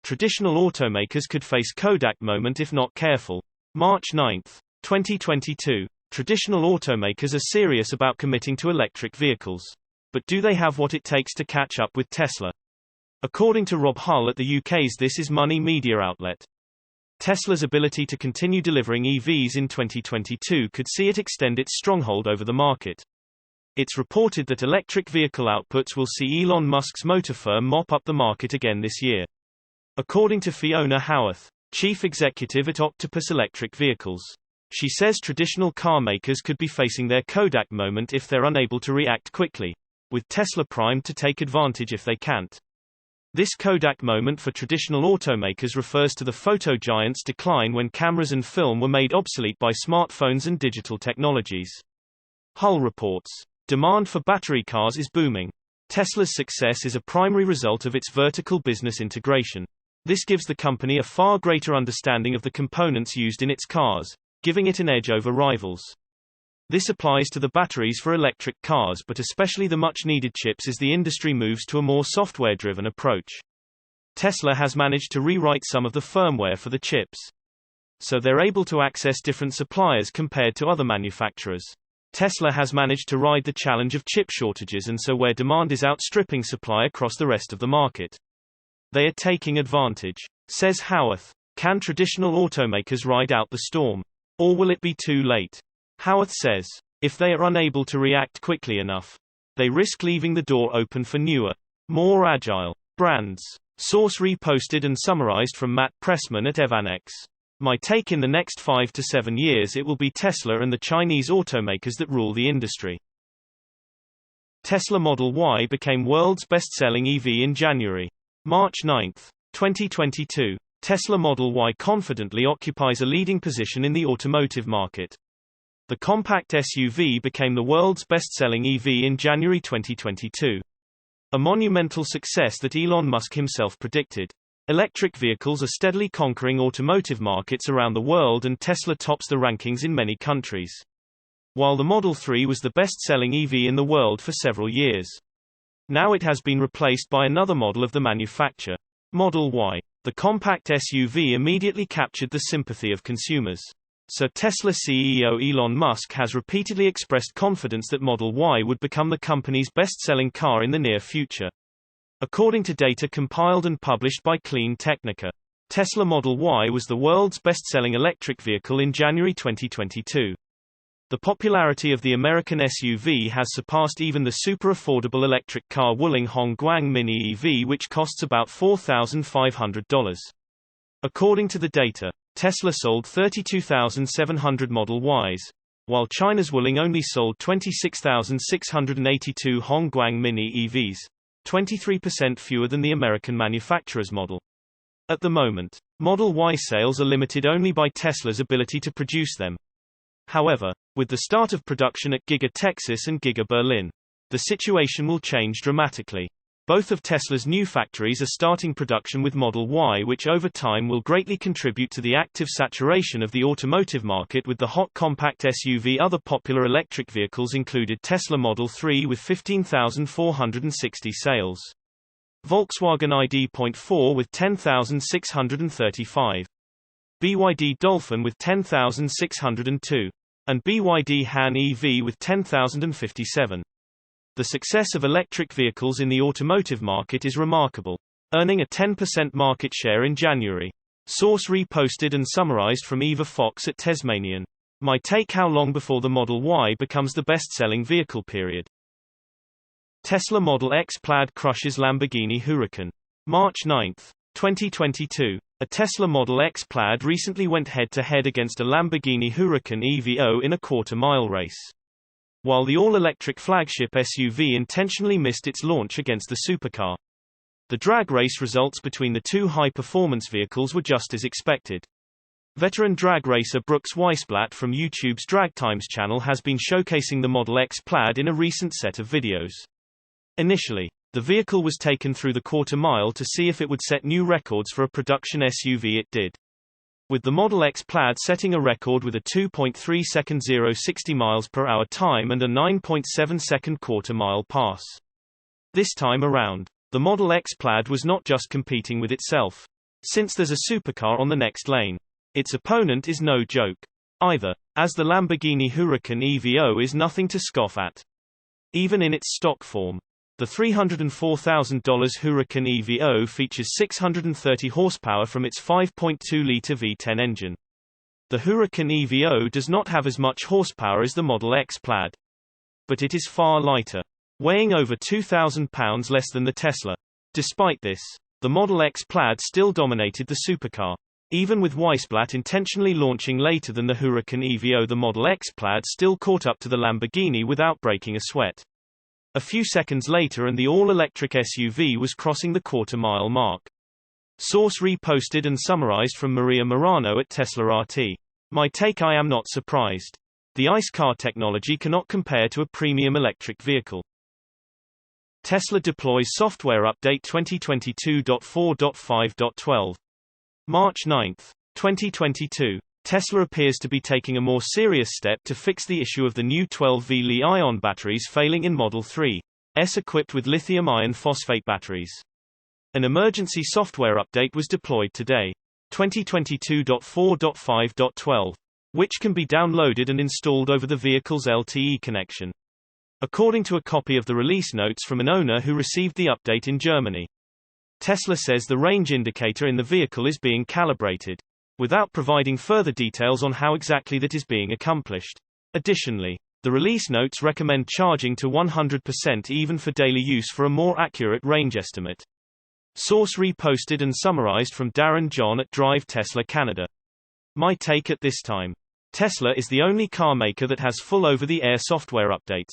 traditional automakers could face Kodak moment if not careful. March 9, 2022. Traditional automakers are serious about committing to electric vehicles. But do they have what it takes to catch up with Tesla? According to Rob Hull at the UK's This Is Money media outlet, Tesla's ability to continue delivering EVs in 2022 could see it extend its stronghold over the market. It's reported that electric vehicle outputs will see Elon Musk's motor firm mop up the market again this year. According to Fiona Howarth, chief executive at Octopus Electric Vehicles, she says traditional car makers could be facing their Kodak moment if they're unable to react quickly, with Tesla primed to take advantage if they can't. This Kodak moment for traditional automakers refers to the photo giant's decline when cameras and film were made obsolete by smartphones and digital technologies. Hull reports, demand for battery cars is booming. Tesla's success is a primary result of its vertical business integration. This gives the company a far greater understanding of the components used in its cars, giving it an edge over rivals. This applies to the batteries for electric cars but especially the much-needed chips as the industry moves to a more software-driven approach. Tesla has managed to rewrite some of the firmware for the chips, so they're able to access different suppliers compared to other manufacturers. Tesla has managed to ride the challenge of chip shortages, and so where demand is outstripping supply across the rest of the market, they are taking advantage. Says Howarth, can traditional automakers ride out the storm? Or will it be too late? Howarth says, if they are unable to react quickly enough, they risk leaving the door open for newer, more agile brands. Source reposted and summarized from Matt Pressman at Evanex. My take: in the next 5 to 7 years it will be Tesla and the Chinese automakers that rule the industry. Tesla Model Y became world's best-selling EV in January. March 9, 2022. Tesla Model Y confidently occupies a leading position in the automotive market. The compact SUV became the world's best-selling EV in January 2022. A monumental success that Elon Musk himself predicted. Electric vehicles are steadily conquering automotive markets around the world, and Tesla tops the rankings in many countries. While the Model 3 was the best-selling EV in the world for several years, now it has been replaced by another model of the manufacturer, Model Y. The compact SUV immediately captured the sympathy of consumers. So Tesla CEO Elon Musk has repeatedly expressed confidence that Model Y would become the company's best-selling car in the near future. According to data compiled and published by Clean Technica, Tesla Model Y was the world's best-selling electric vehicle in January 2022. The popularity of the American SUV has surpassed even the super-affordable electric car Wuling Hongguang Mini EV, which costs about $4,500. According to the data, Tesla sold 32,700 Model Ys, while China's Wuling only sold 26,682 Hongguang Mini EVs, 23% fewer than the American manufacturer's model. At the moment, Model Y sales are limited only by Tesla's ability to produce them. However, with the start of production at Giga Texas and Giga Berlin, the situation will change dramatically. Both of Tesla's new factories are starting production with Model Y, which over time will greatly contribute to the active saturation of the automotive market with the hot compact SUV. Other popular electric vehicles included Tesla Model 3 with 15,460 sales, Volkswagen ID.4 with 10,635, BYD Dolphin with 10,602, and BYD Han EV with 10,057. The success of electric vehicles in the automotive market is remarkable, earning a 10% market share in January. Source reposted and summarized from Eva Fox at Tasmanian. My take: how long before the Model Y becomes the best-selling vehicle? Period. Tesla Model X Plaid crushes Lamborghini Huracan. March 9, 2022. A Tesla Model X Plaid recently went head-to-head against a Lamborghini Huracan EVO in a quarter-mile race. While the all-electric flagship SUV intentionally missed its launch against the supercar, the drag race results between the two high-performance vehicles were just as expected. Veteran drag racer Brooks Weisblatt from YouTube's Drag Times channel has been showcasing the Model X Plaid in a recent set of videos. Initially, the vehicle was taken through the quarter-mile to see if it would set new records for a production SUV. It did, with the Model X Plaid setting a record with a 2.3-second 0-60 mph time and a 9.7-second quarter-mile pass. This time around, the Model X Plaid was not just competing with itself. since there's a supercar on the next lane. Its opponent is no joke either, as the Lamborghini Huracan EVO is nothing to scoff at. Even in its stock form. The $304,000 Huracan EVO features 630 horsepower from its 5.2-liter V10 engine. The Huracan EVO does not have as much horsepower as the Model X Plaid. But it is far lighter, weighing over 2,000 pounds less than the Tesla. Despite this, the Model X Plaid still dominated the supercar. Even with Weissblatt intentionally launching later than the Huracan EVO, the Model X Plaid still caught up to the Lamborghini without breaking a sweat. A few seconds later and the all-electric SUV was crossing the quarter-mile mark. Source reposted and summarized from Maria Morano at Tesla RT. My take: I am not surprised. The ICE car technology cannot compare to a premium electric vehicle. Tesla deploys software update 2022.4.5.12. March 9, 2022. Tesla appears to be taking a more serious step to fix the issue of the new 12V Li-ion batteries failing in Model 3s equipped with lithium iron phosphate batteries. An emergency software update was deployed today, 2022.4.5.12, which can be downloaded and installed over the vehicle's LTE connection. According to a copy of the release notes from an owner who received the update in Germany. Tesla says the range indicator in the vehicle is being calibrated, without providing further details on how exactly that is being accomplished. Additionally, the release notes recommend charging to 100% even for daily use for a more accurate range estimate. Source reposted and summarized from Darren John at Drive Tesla Canada. My take: at this time, Tesla is the only car maker that has full over-the-air software updates.